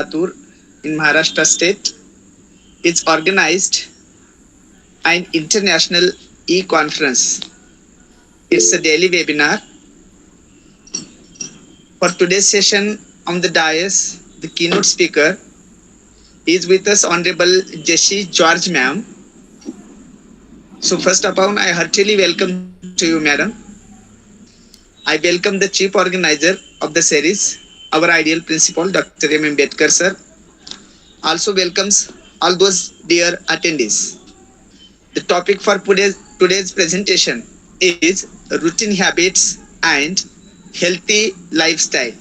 Latur in Maharashtra state. It's organized an international e-conference. It's a daily webinar. For today's session on the dais, the keynote speaker is with us Honorable Jessy George ma'am. So first of all, I heartily welcome to you madam. I welcome the chief organizer of the series, our ideal principal Dr. M. Ambedkar sir. Also welcomes all those dear attendees. The topic for today's presentation is routine habits and healthy lifestyle.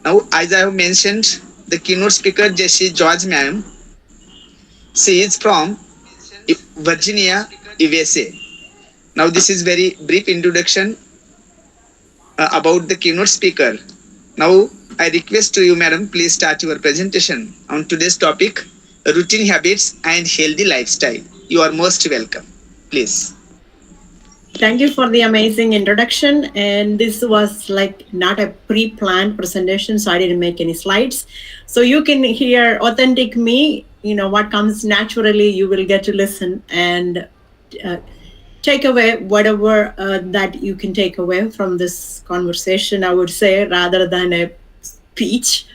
Now, as I have mentioned, the keynote speaker Jessy George ma'am, she is from Virginia, USA. Now, this is very brief introduction about the keynote speaker. Now, I request to you, madam, please start your presentation on today's topic, routine habits and healthy lifestyle. You are most welcome. Please. Thank you for the amazing introduction. And this was like not a pre-planned presentation, so I didn't make any slides. So you can hear authentic me, what comes naturally, you will get to listen and take away whatever that you can take away from this conversation, I would say, rather than a speech.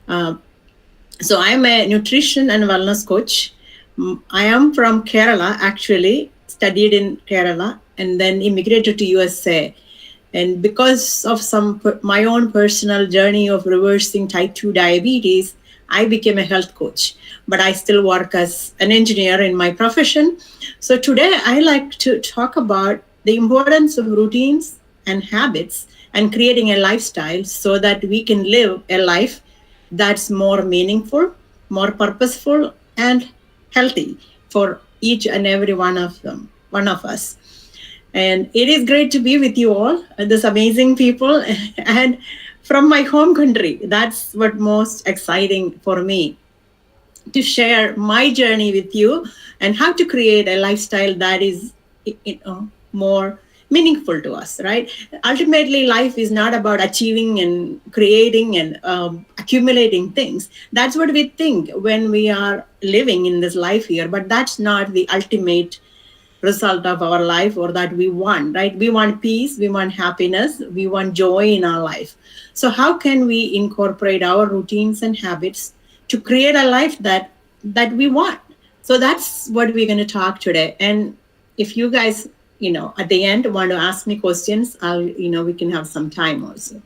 So I'm a nutrition and wellness coach. I am from Kerala, actually, studied in Kerala and then immigrated to USA. And because of my own personal journey of reversing type 2 diabetes, I became a health coach, but I still work as an engineer in my profession. So today I like to talk about the importance of routines and habits and creating a lifestyle so that we can live a life that's more meaningful, more purposeful, and healthy for each and every one of us. And it is great to be with you all, this amazing people, and from my home country. That's what most exciting for me, to share my journey with you and how to create a lifestyle that is more meaningful to us, right? Ultimately, life is not about achieving and creating and accumulating things. That's what we think when we are living in this life here, but that's not the ultimate result of our life or that we want, right? We want peace, we want happiness, we want joy in our life. So how can we incorporate our routines and habits to create a life that we want? So that's what we're going to talk today. And if you guys, at the end want to ask me questions, we can have some time also.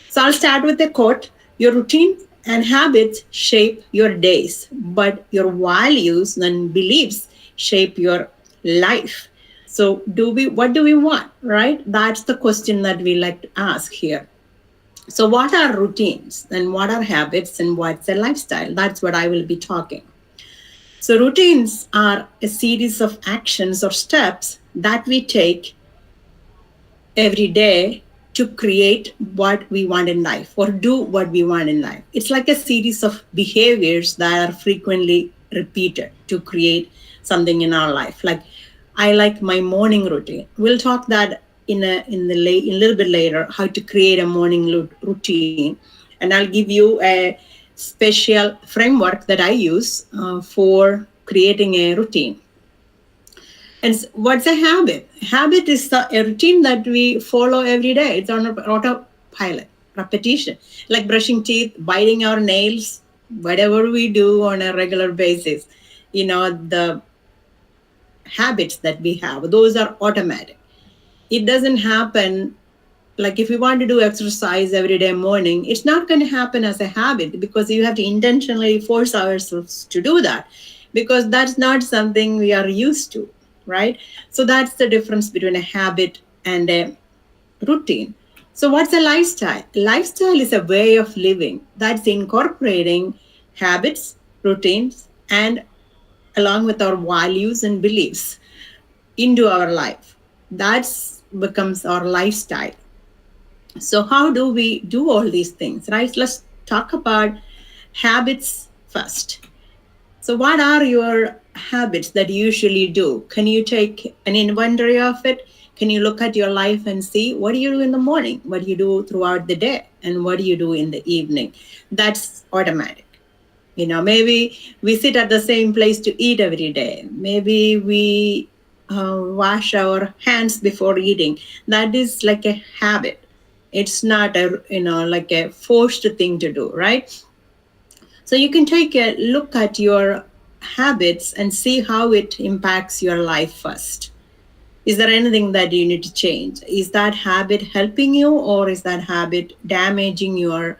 So I'll start with a quote. Your routine and habits shape your days, but your values and beliefs shape your life. So what do we want, right? That's the question that we like to ask here. So what are routines and what are habits and what's a lifestyle? That's what I will be talking. So routines are a series of actions or steps that we take every day to create what we want in life or do what we want in life. It's like a series of behaviors that are frequently repeated to create something in our life. Like I like my morning routine. We'll talk that in a little bit later, how to create a morning routine, and I'll give you a special framework that I use for creating a routine. And what's a habit? Habit is a routine that we follow every day. It's on autopilot, repetition, like brushing teeth, biting our nails, whatever we do on a regular basis. The habits that we have, those are automatic. It doesn't happen like if we want to do exercise every day morning, it's not going to happen as a habit because you have to intentionally force ourselves to do that because that's not something we are used to, right? So that's the difference between a habit and a routine. So what's a lifestyle? Lifestyle is a way of living that's incorporating habits, routines, and along with our values and beliefs into our life. That becomes our lifestyle. So how do we do all these things, right? Let's talk about habits first. So what are your habits that you usually do? Can you take an inventory of it? Can you look at your life and see what do you do in the morning, what do you do throughout the day, and what do you do in the evening? That's automatic. Maybe we sit at the same place to eat every day. Maybe we wash our hands before eating. That is like a habit. It's not a like a forced thing to do, right? So you can take a look at your habits and see how it impacts your life first. Is there anything that you need to change? Is that habit helping you, or is that habit damaging your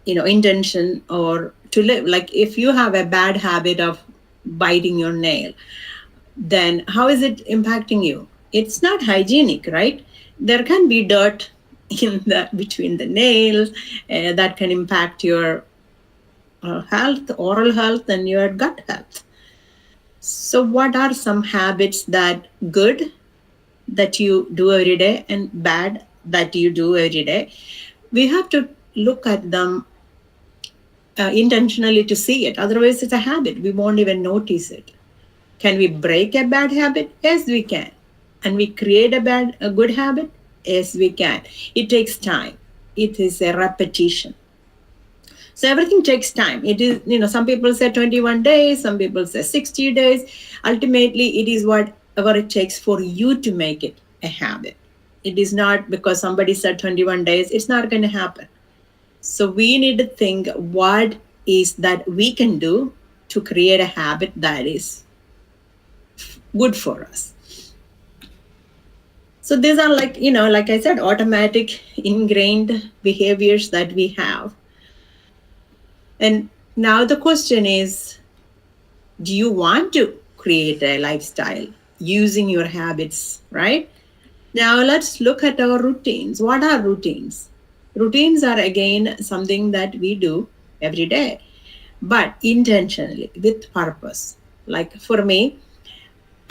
intention or to live? Like if you have a bad habit of biting your nail, then how is it impacting you? It's not hygienic, right? There can be dirt in the between the nails that can impact your health, oral health, and your gut health. So what are some habits that good that you do every day and bad that you do every day? We have to look at them intentionally to see it. Otherwise, it's a habit. We won't even notice it. Can we break a bad habit? Yes, we can. And we create a good habit? Yes, we can. It takes time. It is a repetition. So everything takes time. It is, some people say 21 days, some people say 60 days. Ultimately, it is whatever it takes for you to make it a habit. It is not because somebody said 21 days, it's not going to happen. So we need to think what is that we can do to create a habit that is good for us. So these are like I said, automatic ingrained behaviors that we have. And now the question is, do you want to create a lifestyle using your habits, right? Now let's look at our routines. What are routines? Routines are again something that we do every day, but intentionally with purpose. Like for me,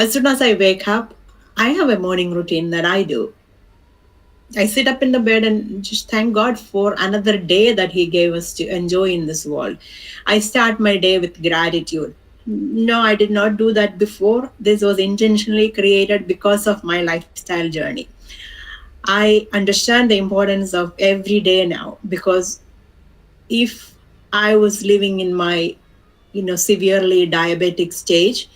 as soon as I wake up, I have a morning routine that I do. I sit up in the bed and just thank God for another day that He gave us to enjoy in this world. I start my day with gratitude. No, I did not do that before. This was intentionally created because of my lifestyle journey. I understand the importance of every day now, because if I was living in my severely diabetic stage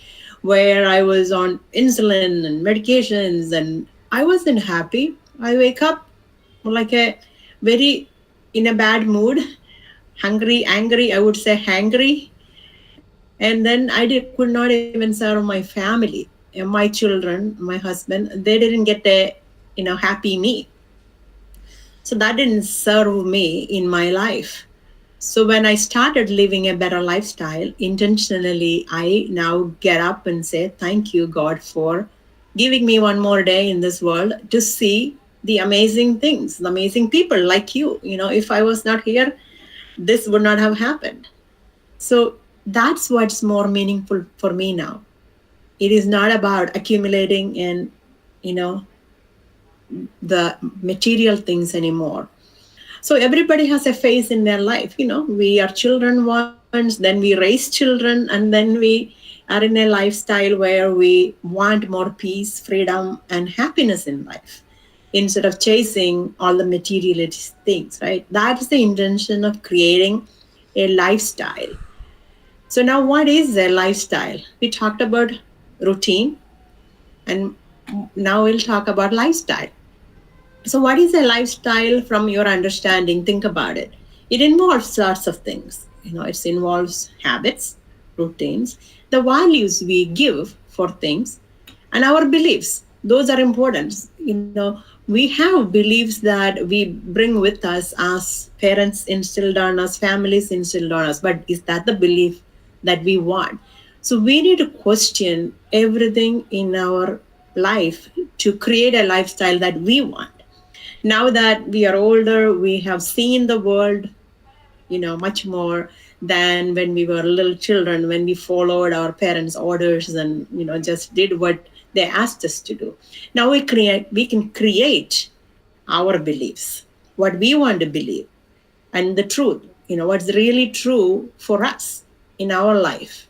where I was on insulin and medications and I wasn't happy, I wake up like a very in a bad mood, hungry, angry, I would say hangry. And then could not even serve my family, my children, my husband. They didn't get a happy me. So that didn't serve me in my life. So when I started living a better lifestyle, intentionally, I now get up and say, thank you, God, for giving me one more day in this world to see the amazing things, the amazing people like you. If I was not here, this would not have happened. So that's what's more meaningful for me now. It is not about accumulating and, you know, the material things anymore. So everybody has a phase in their life. We are children once, then we raise children, and then we are in a lifestyle where we want more peace, freedom, and happiness in life instead of chasing all the materialist things, right? That's the intention of creating a lifestyle. So now what is a lifestyle? We talked about routine, and now we'll talk about lifestyle. So, what is a lifestyle from your understanding? Think about it. It involves lots of things. It involves habits, routines, the values we give for things, and our beliefs. Those are important. We have beliefs that we bring with us as parents instilled on us, families instilled on us. But is that the belief that we want? So, we need to question everything in our life to create a lifestyle that we want. Now that we are older, we have seen the world, much more than when we were little children, when we followed our parents' orders and, just did what they asked us to do. Now we can create our beliefs, what we want to believe, and the truth, what's really true for us in our life.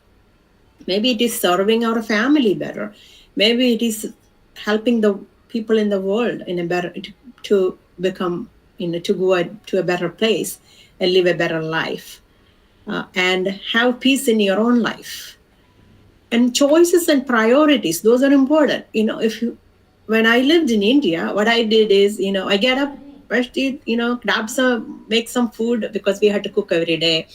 Maybe it is serving our family better. Maybe it is helping the people in the world in a better to become, to go to a better place and live a better life, and have peace in your own life. And choices and priorities, those are important. If you When I lived in India, what I did is, I get up, brush teeth, grab some, make some food because we had to cook every day,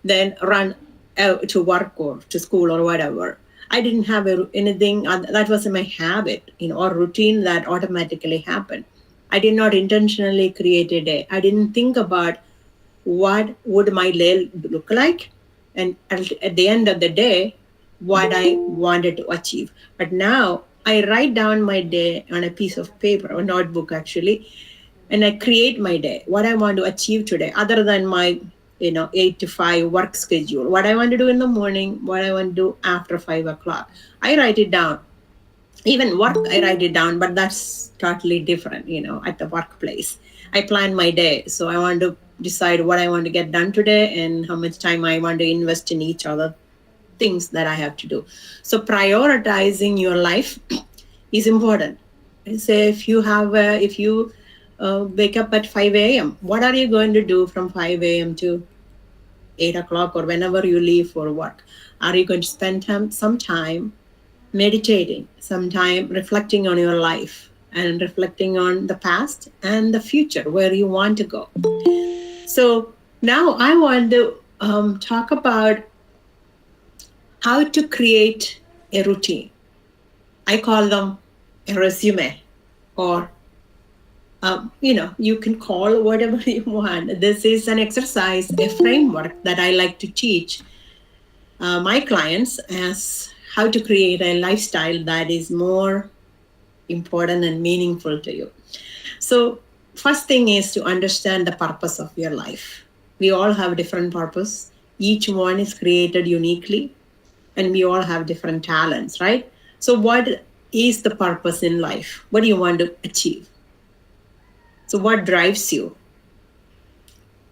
then run out to work or to school or whatever. I didn't have anything that was my habit, or routine that automatically happened. I did not intentionally create a day. I didn't think about what would my day look like, and at the end of the day, what I wanted to achieve. But now I write down my day on a piece of paper or notebook actually, and I create my day, what I want to achieve today, other than my 8 to 5 work schedule, what I want to do in the morning, what I want to do after 5 o'clock. I write it down. Even work, I write it down, but that's totally different, at the workplace. I plan my day. So I want to decide what I want to get done today and how much time I want to invest in each other things that I have to do. So prioritizing your life is important. Say if you wake up at 5 a.m., what are you going to do from 5 a.m. to 8 o'clock or whenever you leave for work? Are you going to spend some time meditating, some time reflecting on your life and reflecting on the past and the future, where you want to go? So now I want to talk about how to create a routine. I call them a resume, or you can call whatever you want. This is an exercise, a framework that I like to teach my clients as how to create a lifestyle that is more important and meaningful to you. So first thing is to understand the purpose of your life. We all have different purpose. Each one is created uniquely, and we all have different talents, right? So what is the purpose in life? What do you want to achieve? So what drives you?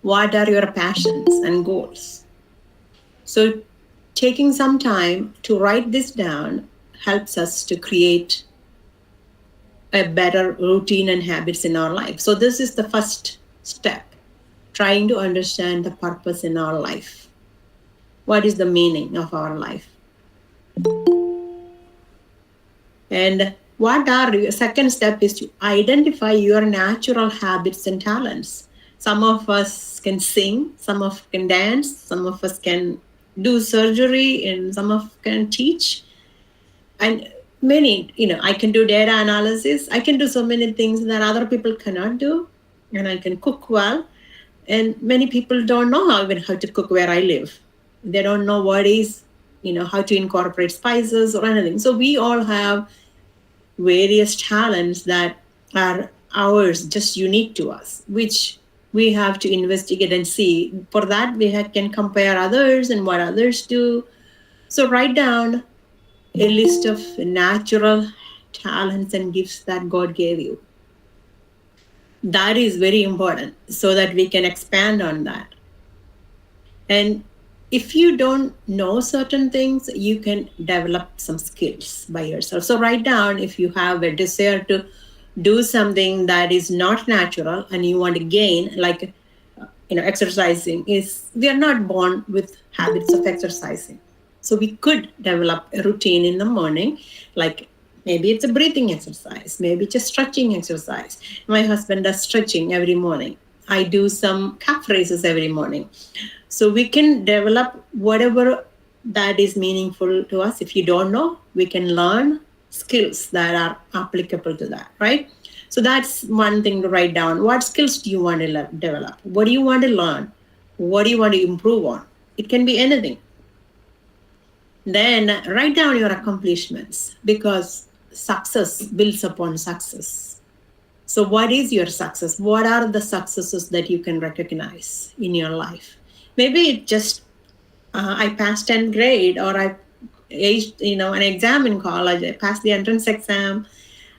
What are your passions and goals? So taking some time to write this down helps us to create a better routine and habits in our life. So this is the first step, trying to understand the purpose in our life. What is the meaning of our life? And second step is to identify your natural habits and talents. Some of us can sing, some of us can dance, some of us can do surgery, and some of us can teach. And many, I can do data analysis. I can do so many things that other people cannot do. And I can cook well. And many people don't know even how to cook where I live. They don't know what is, how to incorporate spices or anything. So we all have various talents that are ours, just unique to us, which we have to investigate and see. For that, we can compare others and what others do. So write down a list of natural talents and gifts that God gave you. That is very important so that we can expand on that. And if you don't know certain things, you can develop some skills by yourself. So write down if you have a desire to do something that is not natural and you want to gain, like exercising. We are not born with habits of exercising. So we could develop a routine in the morning, like maybe it's a breathing exercise, maybe it's a stretching exercise. My husband does stretching every morning. I do some calf raises every morning. So we can develop whatever that is meaningful to us. If you don't know, we can learn skills that are applicable to that, right? So that's one thing to write down. What skills do you want to develop? What do you want to learn? What do you want to improve on? It can be anything. Then write down your accomplishments, because success builds upon success. So what is your success? What are the successes that you can recognize in your life? Maybe it just, I passed 10th grade, or I aced, an exam in college. I passed the entrance exam.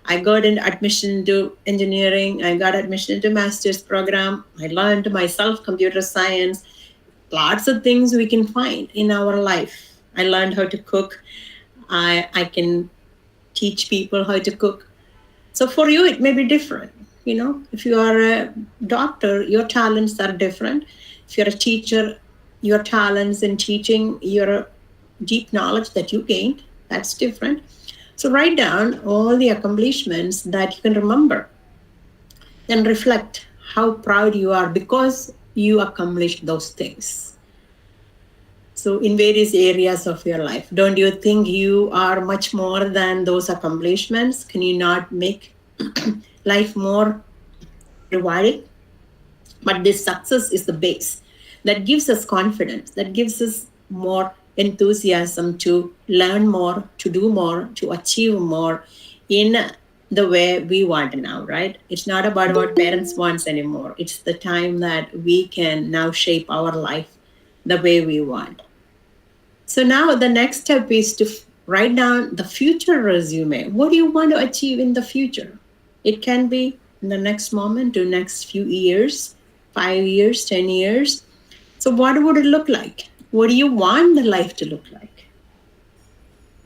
I got an admission to engineering. I got admission to master's program. I learned myself computer science. Lots of things we can find in our life. I learned how to cook. I can teach people how to cook. So for you, it may be different. If you are a doctor, your talents are different. If you're a teacher, your talents in teaching, your deep knowledge that you gained, that's different. So write down all the accomplishments that you can remember and reflect how proud you are because you accomplished those things. So, in various areas of your life, don't you think you are much more than those accomplishments? Can you not make life more rewarding? But this success is the base that gives us confidence, that gives us more enthusiasm to learn more, to do more, to achieve more in the way we want now, right? It's not about what parents want anymore. It's the time that we can now shape our life the way we want. So now the next step is to write down the future resume. What do you want to achieve in the future? It can be in the next moment to next few years, 5 years, 10 years. So what would it look like? What do you want the life to look like?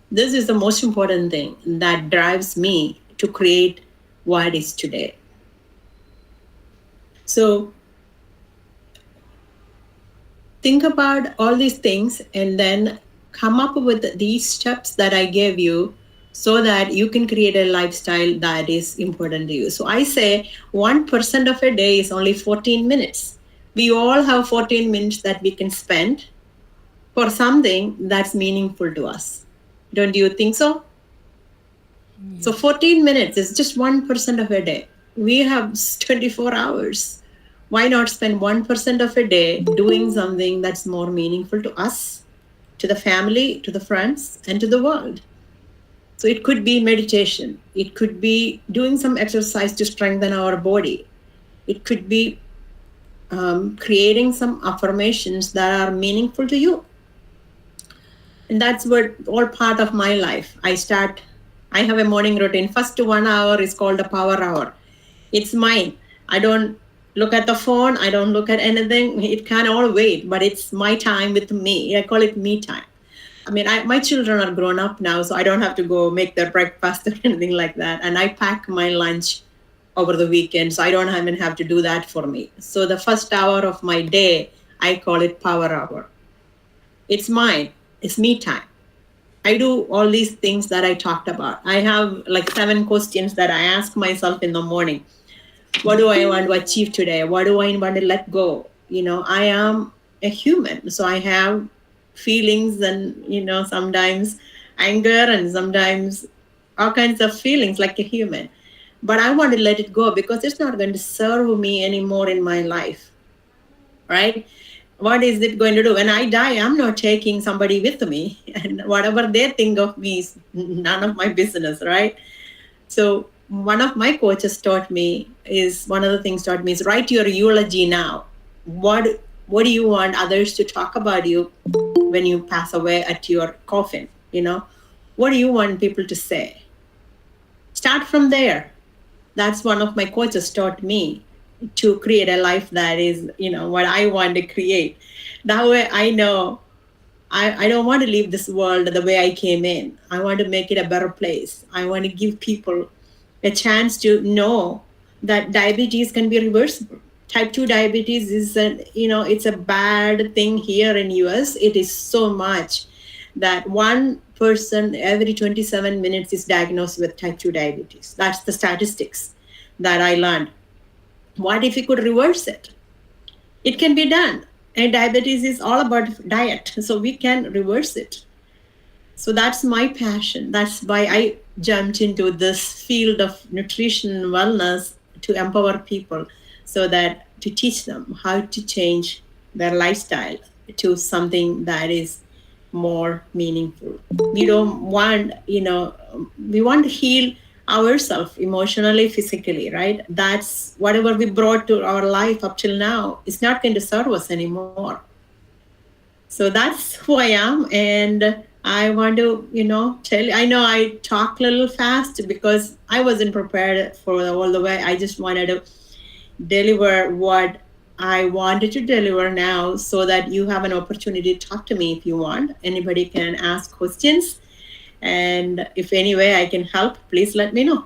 This is the most important thing that drives me to create what is today. So think about all these things and then come up with these steps that I gave you so that you can create a lifestyle that is important to you. So I say 1% of a day is only 14 minutes. We all have 14 minutes that we can spend for something that's meaningful to us. Don't you think so? Yes. So 14 minutes is just 1% of a day. We have 24 hours. Why not spend 1% of a day doing something that's more meaningful to us, to the family, to the friends, and to the world? So it could be meditation. It could be doing some exercise to strengthen our body. It could be creating some affirmations that are meaningful to you. And that's what all part of my life. I have a morning routine. First 1 hour is called a power hour. It's mine. I don't look at the phone. I don't look at anything. It can all wait, but it's my time with me. I call it me time. I mean, my children are grown up now, so I don't have to go make their breakfast or anything like that. And I pack my lunch over the weekend, so I don't even have to do that for me. So the first hour of my day, I call it power hour. It's mine. It's me time. I do all these things that I talked about. I have like 7 questions that I ask myself in the morning. What do I want to achieve today? What do I want to let go? I am a human, so I have feelings and, sometimes anger and sometimes all kinds of feelings like a human. But I want to let it go because it's not going to serve me anymore in my life, right? What is it going to do? When I die, I'm not taking somebody with me. And whatever they think of me is none of my business, right? So one of my coaches taught me is write your eulogy now. What do you want others to talk about you when you pass away at your coffin? What do you want people to say? Start from there. That's one of my coaches taught me, to create a life that is, what I want to create. That way I know I don't want to leave this world the way I came in. I want to make it a better place. I want to give people a chance to know that diabetes can be reversible. Type 2 diabetes is it's a bad thing here in US. It is so much that one person every 27 minutes is diagnosed with type 2 diabetes. That's the statistics that I learned. What if we could reverse it? It can be done. And diabetes is all about diet, so we can reverse it. So that's my passion. That's why I jumped into this field of nutrition and wellness, to empower people, so that to teach them how to change their lifestyle to something that is more meaningful. We don't want, we want to heal ourselves emotionally, physically, right? That's whatever we brought to our life up till now, it's not going to serve us anymore. So that's who I am. And I want to, tell you, I know I talk a little fast because I wasn't prepared for all the way. I just wanted to deliver what I wanted to deliver now, so that you have an opportunity to talk to me if you want. Anybody can ask questions. And if any way I can help, please let me know.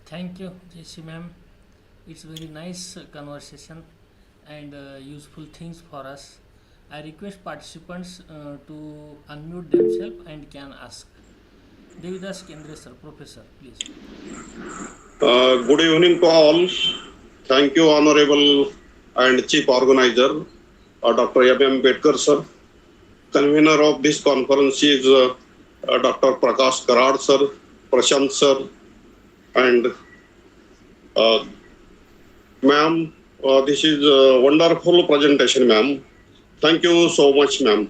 Thank you, Jessy ma'am. It's very nice conversation and useful things for us. I request participants to unmute themselves and can ask. Devidas Kendre sir, Professor, please. Good evening to all. Thank you, Honorable and Chief Organizer, Dr. M. Bedkar, sir. Convener of this conference is Dr. Prakash Karad, sir, Prashant, sir, and ma'am. This is a wonderful presentation, ma'am. Thank you so much, ma'am.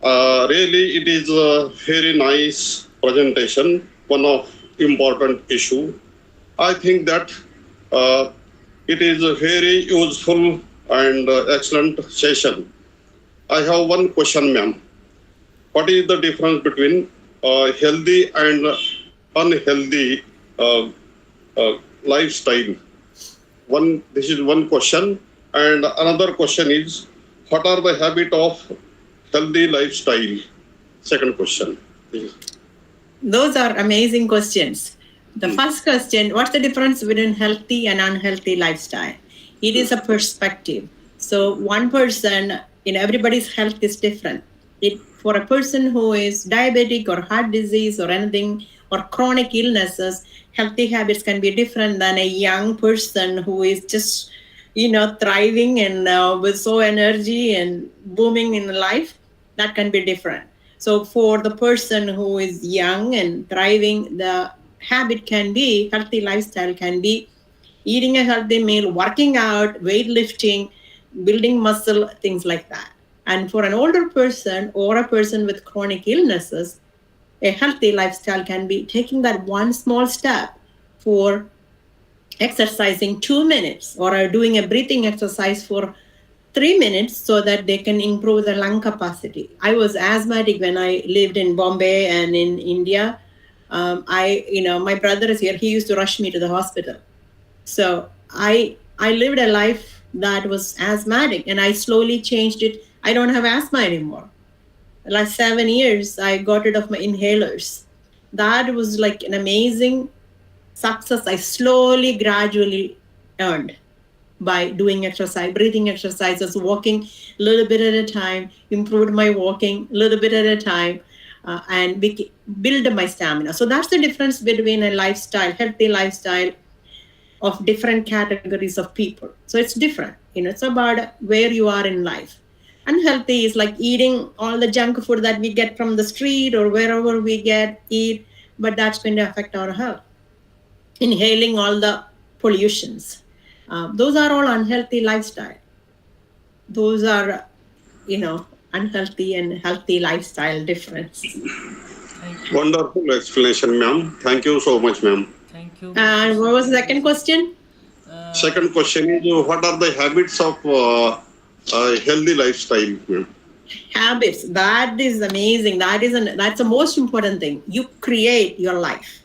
Really, it is a very nice presentation, one of important issue. I think that it is a very useful and excellent session. I have one question, ma'am. What is the difference between healthy and unhealthy lifestyle? This is one question, and another question is, what are the habit of healthy lifestyle? Second question. Those are amazing questions. The first question, what's the difference between healthy and unhealthy lifestyle? It is a perspective. So one person, everybody's health is different. For a person who is diabetic or heart disease or anything, or chronic illnesses, healthy habits can be different than a young person who is just, thriving and with so energy and booming in life. That can be different. So for the person who is young and thriving, the habit can be, healthy lifestyle can be eating a healthy meal, working out, weightlifting, building muscle, things like that. And for an older person or a person with chronic illnesses, a healthy lifestyle can be taking that one small step for exercising 2 minutes or doing a breathing exercise for 3 minutes so that they can improve the lung capacity. I was asthmatic when I lived in Bombay and in India. My brother is here. He used to rush me to the hospital. So I lived a life that was asthmatic, and I slowly changed it. I don't have asthma anymore. The last 7 years, I got rid of my inhalers. That was like an amazing success I slowly, gradually earned by doing exercise, breathing exercises, walking a little bit at a time, improved my walking a little bit at a time, and build my stamina. So that's the difference between a lifestyle, healthy lifestyle of different categories of people. So it's different. It's about where you are in life. Unhealthy is like eating all the junk food that we get from the street or wherever we eat, but that's going to affect our health. Inhaling all the pollutions. Those are all unhealthy lifestyle. Those are, unhealthy and healthy lifestyle difference. Wonderful explanation, ma'am. Thank you so much, ma'am. Thank you. And what was the second question? Second question is, what are the habits of healthy lifestyle, ma'am? Habits. That is amazing. That's the most important thing. You create your life.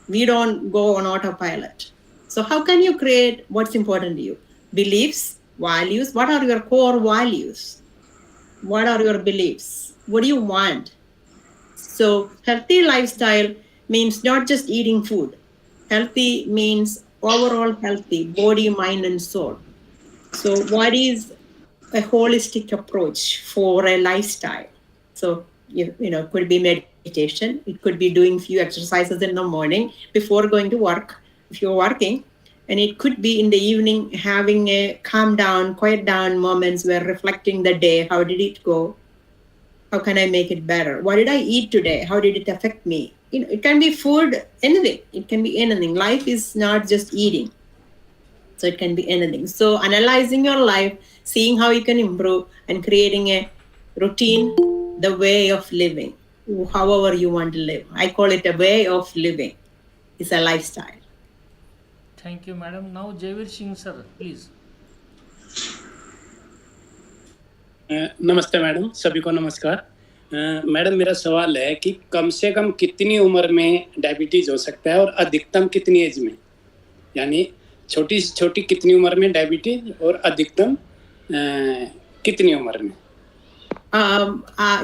We don't go on autopilot. So how can you create what's important to you? Beliefs, values. What are your core values? What are your beliefs? What do you want? So healthy lifestyle means not just eating food. Healthy means overall healthy, body, mind, and soul. So what is a holistic approach for a lifestyle? So, it could be meditation. It could be doing few exercises in the morning before going to work, if you're working. And it could be in the evening having a calm down, quiet down moments where reflecting the day. How did it go? How can I make it better? What did I eat today? How did it affect me? It can be food, anything. It can be anything. Life is not just eating. So it can be anything. So analyzing your life, seeing how you can improve, and creating a routine, the way of living, however you want to live. I call it a way of living. It's a lifestyle. Thank you, madam. Now, Javeer Singh sir, please. नमस्ते madam, सभी को नमस्कार। Madam, मेरा सवाल है कि कम से कम कितनी उम्र में डायबिटीज हो सकता है और अधिकतम कितनी एज में? यानी छोटी से छोटी कितनी उम्र में डायबिटीज और अधिकतम कितनी उम्र में?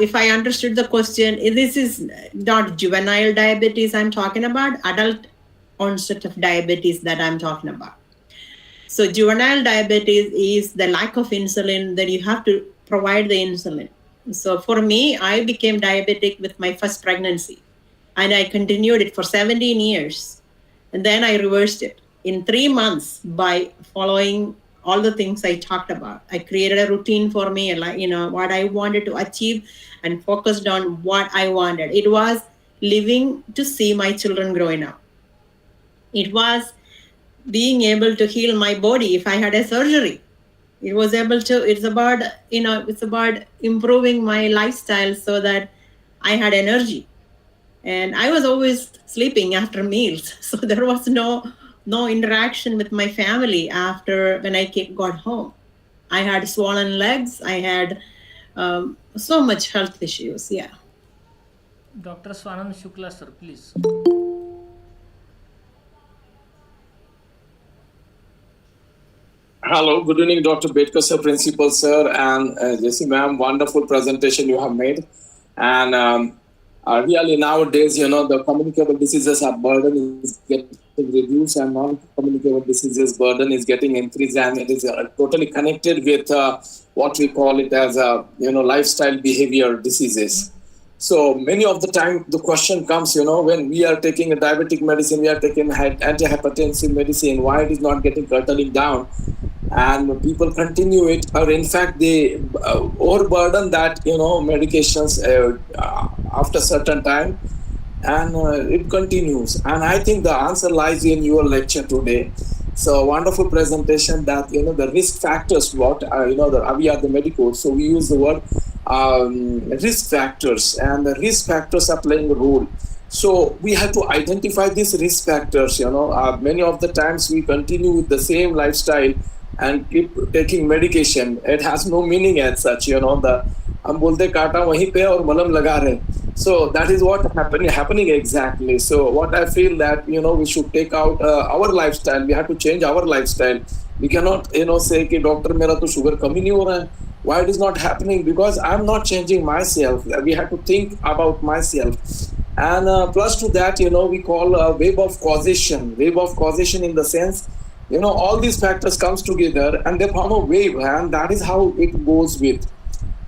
If I understood the question, this is not juvenile diabetes I'm talking about, adult onset of diabetes that I'm talking about. So juvenile diabetes is the lack of insulin that you have to provide the insulin. So for me, I became diabetic with my first pregnancy, and I continued it for 17 years. And then I reversed it in 3 months by following all the things I talked about. I created a routine for me, what I wanted to achieve, and focused on what I wanted. It was living to see my children growing up. It was being able to heal my body if I had a surgery. It's about improving my lifestyle so that I had energy. And I was always sleeping after meals. So there was no interaction with my family after when I got home. I had swollen legs. I had so much health issues. Yeah. Dr. Swanand Shukla, sir, please. Hello, good evening, Dr. Bedkar, sir, principal, sir, and Jessy, ma'am. Wonderful presentation you have made. And really nowadays, the communicable diseases burden is getting reduced, and non-communicable diseases burden is getting increased, and it is totally connected with what we call it as lifestyle behavior diseases. So many of the time the question comes, when we are taking a diabetic medicine, we are taking antihypertensive medicine, why it is not getting curtailing down, and people continue it, or in fact they overburden that medications after certain time, and it continues. And I think the answer lies in your lecture today. So wonderful presentation that the risk factors, what we are the medicals, so we use the word risk factors, and the risk factors are playing a role. So we have to identify these risk factors. Many of the times we continue with the same lifestyle and keep taking medication. It has no meaning as such. हम बोलते काटा वहीं पे और मलम लगा रहे. So that is what happening exactly. So what I feel that we should take out our lifestyle. We have to change our lifestyle. We cannot say कि डॉक्टर मेरा तो शुगर कम ही नहीं हो रहा है. Why it is not happening? Because I'm not changing myself. We have to think about myself. And plus to that, we call a wave of causation. Wave of causation in the sense, all these factors comes together and they form a wave, and that is how it goes with.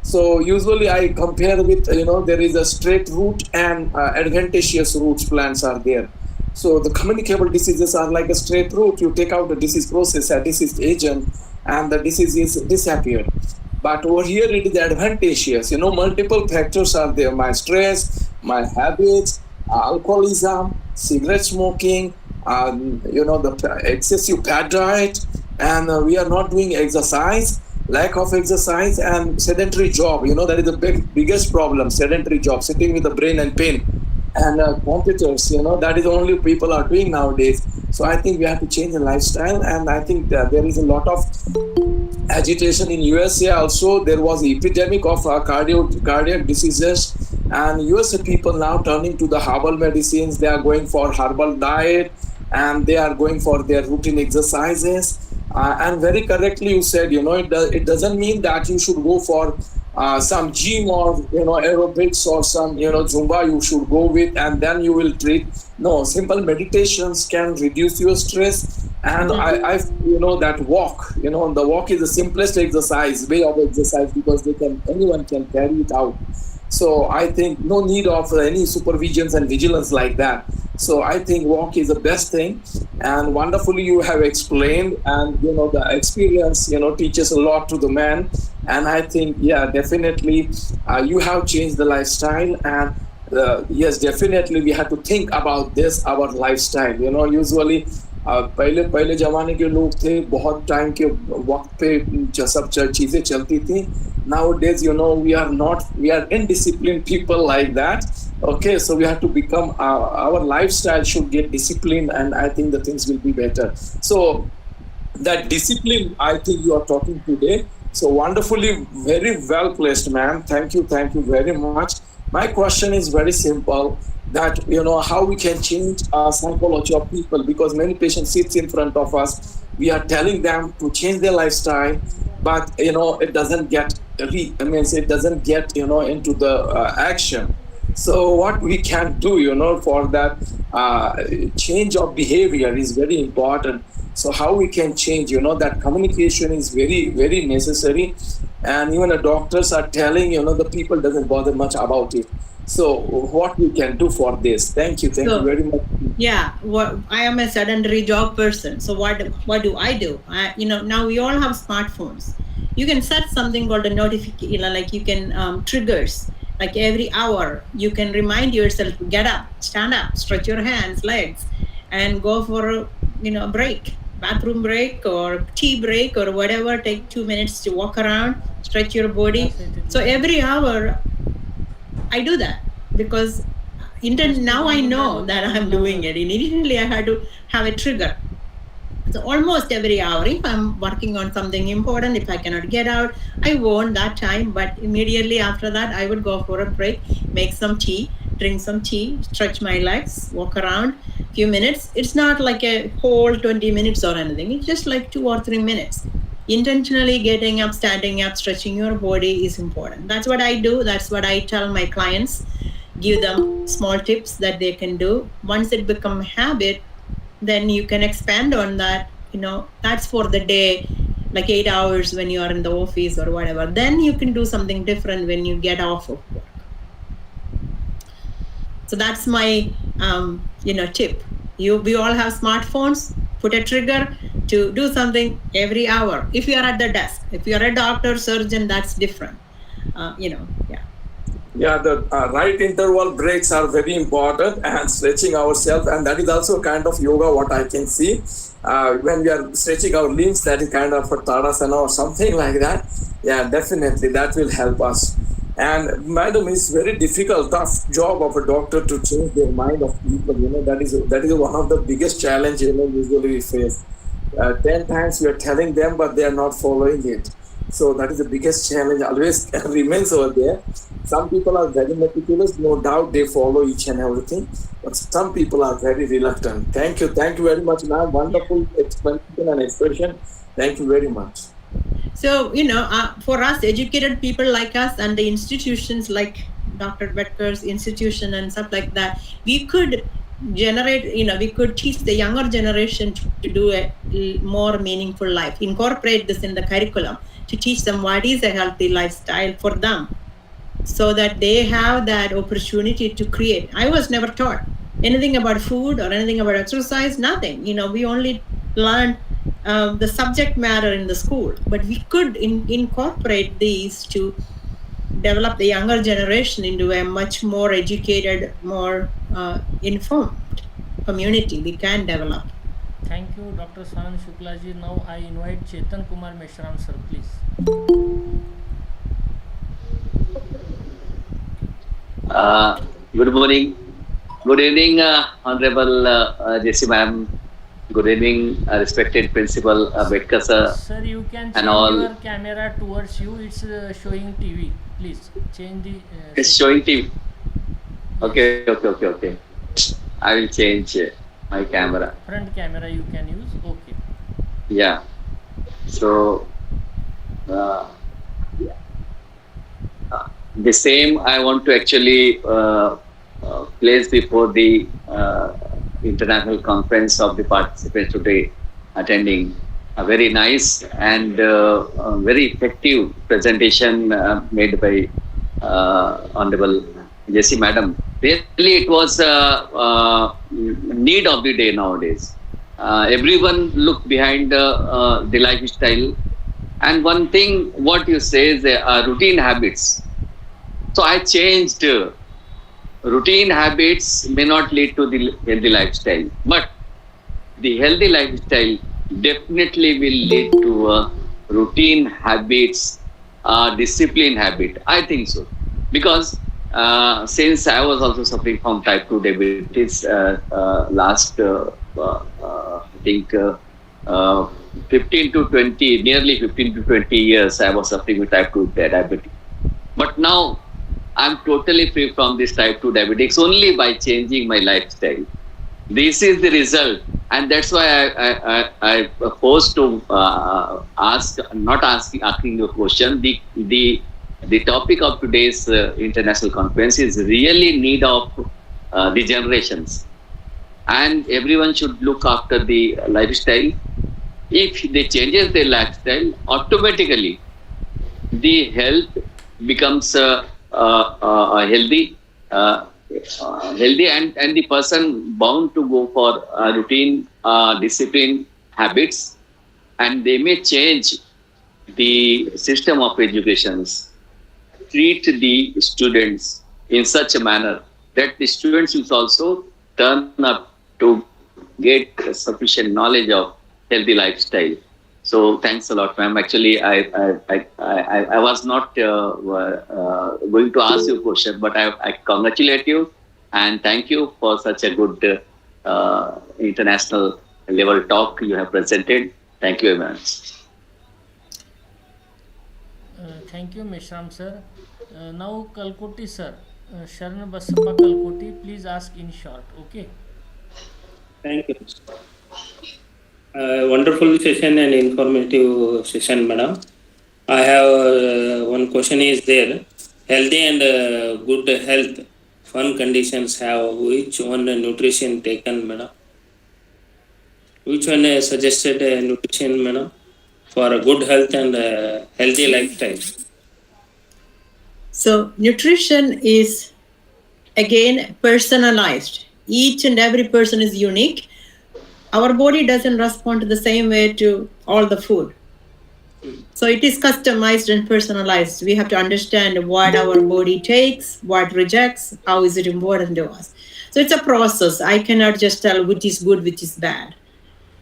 So usually I compare with, there is a straight route and adventitious routes plants are there. So the communicable diseases are like a straight route. You take out the disease process, a disease agent, and the disease is disappeared. But over here it is advantageous. Multiple factors are there. My stress, my habits, alcoholism, cigarette smoking, the excessive fat diet, and we are not doing exercise, lack of exercise, and sedentary job. That is the biggest problem, sedentary job, sitting with the brain and pain. And computers, that is only people are doing nowadays. So I think we have to change the lifestyle, and I think that there is a lot of agitation in USA also. There was an epidemic of cardiac diseases, and USA people now turning to the herbal medicines. They are going for herbal diet, and they are going for their routine exercises. And very correctly you said, it doesn't mean that you should go for some gym or aerobics or some Zumba you should go with and then you will treat. No, simple meditations can reduce your stress. And I that walk, the walk is the simplest way of exercise, because anyone can carry it out. So I think no need of any supervisions and vigilance like that. So I think walk is the best thing, and wonderfully you have explained, and the experience teaches a lot to the man. And I think definitely you have changed the lifestyle, and yes, definitely we have to think about this, our lifestyle. Usually पहले जमाने के लोग थे, बहुत time के वक्त पे सब चीजें चलती थी. Nowadays, we are indisciplined people like that. Okay, so we have to become, our lifestyle should get disciplined, and I think the things will be better. So that discipline, I think you are talking today. So wonderfully, very well placed, ma'am. Thank you very much. My question is very simple, that how we can change psychology of people, because many patients sits in front of us. We are telling them to change their lifestyle, but it doesn't get into the action. So what we can do, for that change of behavior is very important. So how we can change, that communication is very, very necessary. And even the doctors are telling, the people doesn't bother much about it. So what we can do for this? Thank you very much. Yeah, I am a sedentary job person. So what do I do? Now we all have smartphones. You can set something called a notification, like you can triggers. Like every hour, you can remind yourself, get up, stand up, stretch your hands, legs, and go for a break, bathroom break or tea break or whatever. Take 2 minutes to walk around, stretch your body. So every hour, I do that because now I know that I'm doing it. Initially, I had to have a trigger. So almost every hour, if I'm working on something important, if I cannot get out, I won't that time. But immediately after that, I would go for a break, make some tea, drink some tea, stretch my legs, walk around a few minutes. It's not like a whole 20 minutes or anything. It's just like 2 or 3 minutes. Intentionally getting up, standing up, stretching your body is important. That's what I do. That's what I tell my clients. Give them small tips that they can do. Once it becomes a habit, then you can expand on that. That's for the day, like 8 hours when you are in the office or whatever. Then you can do something different when you get off of work. So that's my tip. We all have smartphones. Put a trigger to do something every hour. If you are at the desk, if you are a doctor, surgeon, that's different. Yeah, the right interval breaks are very important, and stretching ourselves, and that is also kind of yoga, what I can see. When we are stretching our limbs, that is kind of a Tadasana or something like that. Yeah, definitely, that will help us. And madam, it's very difficult, tough job of a doctor to change their mind of people. That is one of the biggest challenge, usually we face. 10 times we are telling them, but they are not following it. So that is the biggest challenge, always remains over there. Some people are very meticulous, no doubt they follow each and everything, but some people are very reluctant. Thank you very much, ma'am. Wonderful explanation and expression. Thank you very much. So, for us educated people like us and the institutions like Dr. Betker's institution and stuff like that, we could generate, we could teach the younger generation to do a more meaningful life, incorporate this in the curriculum to teach them what is a healthy lifestyle for them so that they have that opportunity to create. I was never taught anything about food or anything about exercise, nothing. We only learned the subject matter in the school, but we could incorporate these to develop the younger generation into a much more educated, more informed community we can develop. Thank you, Dr. Sanan Shuklaji. Now I invite Chetan Kumar Meshram sir, please. Good morning. Good evening, Honorable Jessy ma'am. Good evening, respected Principal Betka sir. Sir, you can change your camera towards you. It's showing TV. Please change the. It's showing TV. Okay. I will change my camera. Front camera you can use. Okay. Yeah. So the same I want to actually place before the international conference of the participants today attending. A very nice and very effective presentation made by Honorable Jessy Madam. Really, it was need of the day nowadays. Everyone look behind the lifestyle, and one thing what you say is routine habits. So I changed. Routine habits may not lead to the healthy lifestyle, but the healthy lifestyle definitely will lead to routine habits, discipline habit. I think so, because since I was also suffering from type 2 diabetes last, I think 15 to 20, nearly 15 to 20 years, I was suffering with type 2 diabetes. But now I'm totally free from this type 2 diabetes only by changing my lifestyle. This is the result, and that's why I forced to asking a question. The The topic of today's international conference is really need of the generations, and everyone should look after the lifestyle. If they changes their lifestyle, automatically the health becomes healthy, healthy, and the person bound to go for routine, discipline habits, and they may change the system of educations, treat the students in such a manner that the students will also turn up to get sufficient knowledge of healthy lifestyle. So thanks a lot, ma'am. Actually, I was not going to ask you a question, but I congratulate you and thank you for such a good international level talk you have presented. Thank you very much. Thank you, Mishram sir. Now, Kalkoti sir, Sharan Basappa Kalkoti, please ask in short. Okay. Thank you. Wonderful session and informative session, madam. I have one question is there. Healthy and good health, fun conditions have which one nutrition taken, madam? Which one suggested nutrition, madam, for a good health and healthy lifestyle? So nutrition is again personalized. Each and every person is unique. Our body doesn't respond to the same way to all the food. So it is customized and personalized. We have to understand what our body takes, what rejects, how is it important to us. So it's a process. I cannot just tell which is good, which is bad.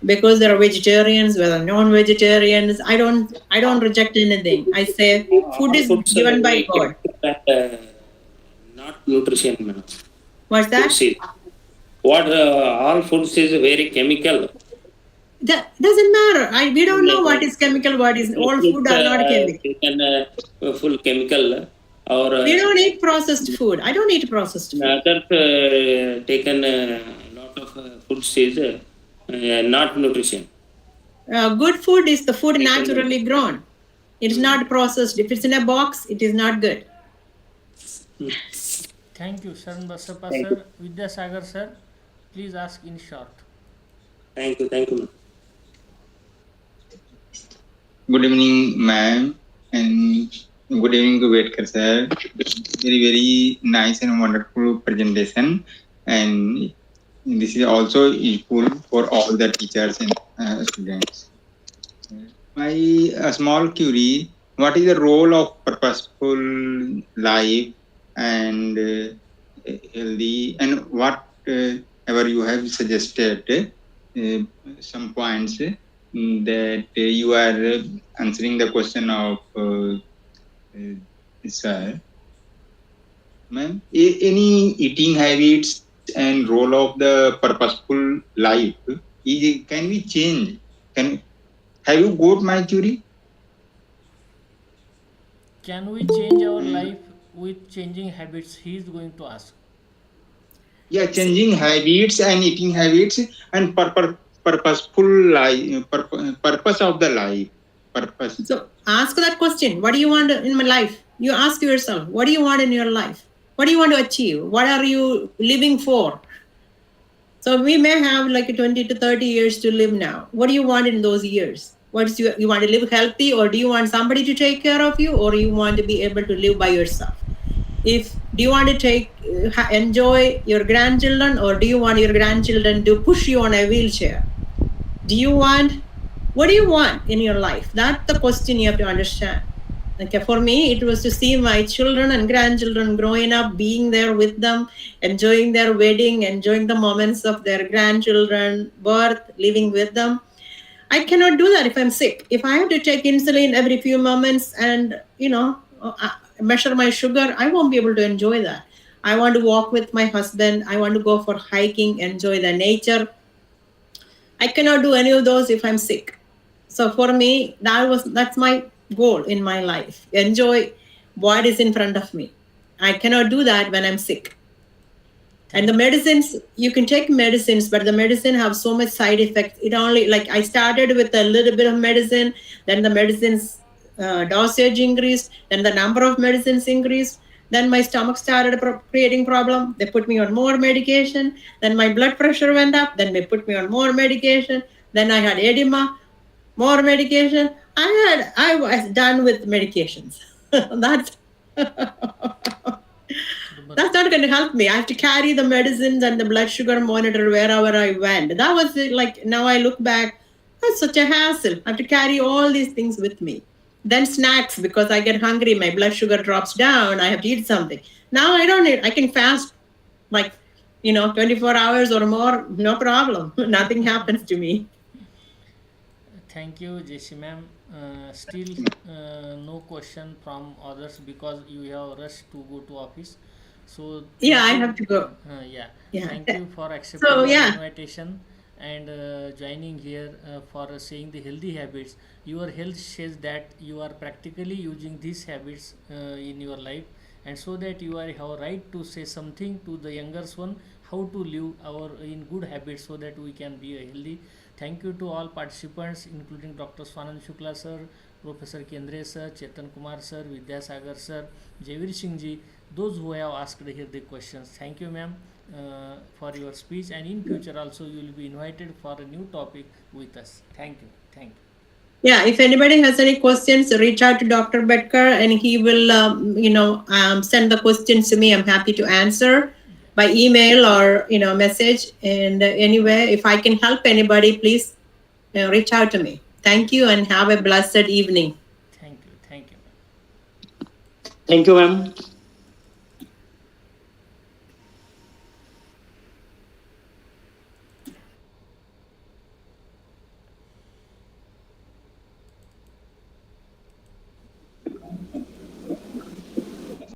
Because there are vegetarians, there are non-vegetarians. I don't reject anything. I say food is given by God. Not nutrition, madam. What's that? What all foods is very chemical. That doesn't matter. We don't know what is chemical, what is all food are not chemical. Full chemical. Or we don't eat processed food. I don't eat processed food. Others taken a lot of foods is not nutrition. Good food is the food naturally grown. It is not processed. If it's in a box, it is not good. Thank you, Sharan Basappa sir. Vidyasagar sir, please ask in short. Thank you, ma'am. Good evening, ma'am, and good evening to Vedkar sir. Very nice and wonderful presentation, and this is also useful for all the teachers and students. My small query: what is the role of purposeful life and healthy, and whatever you have suggested some points that you are answering the question of sir. Ma'am, any eating habits and role of the purposeful life, can we change? Have you got my query? Can we change our life with changing habits? He is going to ask. Yeah, changing habits and eating habits and purposeful life, purpose of the life. Purpose. So ask that question. What do you want in my life? You ask yourself, what do you want in your life? What do you want to achieve? What are you living for? So we may have like 20 to 30 years to live now. What do you want in those years? You want to live healthy, or do you want somebody to take care of you, or you want to be able to live by yourself? Do you want to enjoy your grandchildren, or do you want your grandchildren to push you on a wheelchair? What do you want in your life? That's the question you have to understand. Okay, for me, it was to see my children and grandchildren growing up, being there with them, enjoying their wedding, enjoying the moments of their grandchildren birth, living with them. I cannot do that if I'm sick. If I have to take insulin every few moments and, measure my sugar, I won't be able to enjoy that. I want to walk with my husband. I want to go for hiking, enjoy the nature. I cannot do any of those if I'm sick. So for me, that's my goal in my life. Enjoy what is in front of me. I cannot do that when I'm sick. And the medicines, you can take medicines, but the medicine have so much side effects. It only, I started with a little bit of medicine, then the medicines dosage increased, then the number of medicines increased. Then my stomach started creating problem. They put me on more medication. Then my blood pressure went up. Then they put me on more medication. Then I had edema, more medication. I was done with medications. That's that's not going to help me. I have to carry the medicines and the blood sugar monitor wherever I went. That was like, now I look back, that's such a hassle. I have to carry all these things with me. Then snacks, because I get hungry, my blood sugar drops down, I have to eat something. Now I don't need, I can fast like, 24 hours or more, no problem. Nothing happens to me. Thank you, Jessy ma'am. Still, no question from others because you have rushed to go to office. So Yeah, I thank you. have to go. Yeah. Yeah. Thank you for accepting So, our yeah. invitation and joining here for saying the healthy habits. Your health says that you are practically using these habits in your life, and so that you are have right to say something to the younger one how to live our in good habits so that we can be healthy. Thank you to all participants, including Dr. Swanand Shukla sir, Professor Kendre sir, Chetan Kumar sir, Vidyasagar sir, Javir Singh ji, those who have asked here the questions. Thank you, ma'am, for your speech, and in future also you will be invited for a new topic with us. Thank you. Thank you. Yeah, if anybody has any questions, reach out to Dr. Becker and he will, send the questions to me. I'm happy to answer by email or, message. And anyway, if I can help anybody, please reach out to me. Thank you and have a blessed evening. Thank you. Thank you, ma'am. Thank you, ma'am.